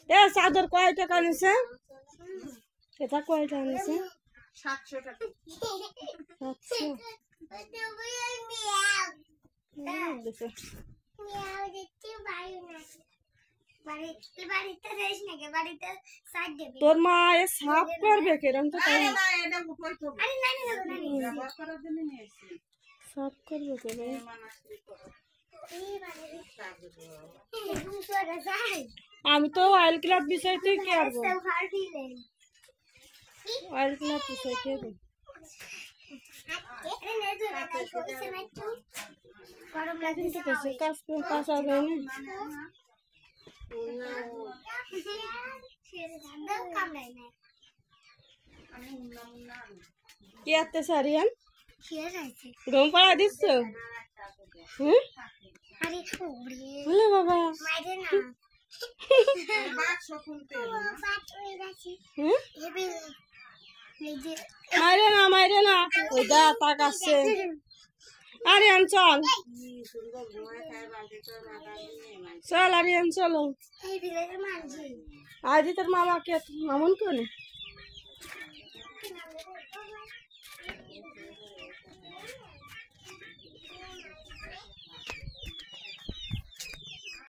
এ চাদর কয় টাকা নিছে? এটা কয় টাকা নিছে? 700 টাকা। 700 তোর মা এ সাফ করবে কেরম তো তাই সাফ করবে কেন? আমি তো অয়েল ক্লাব বিষয়টি কি করবো? অয়েল ক্লাব বিষয়টি কাঁচা যায়নি কি আতে সারিয়ান ঘুম পাড়া দিচ্ছ? বলে বাবা মাইরে না ওই দা তাক আসছে। আরিয়ান চল চল আরিয়ান চলো আজ তোর মামাকে মামুন করে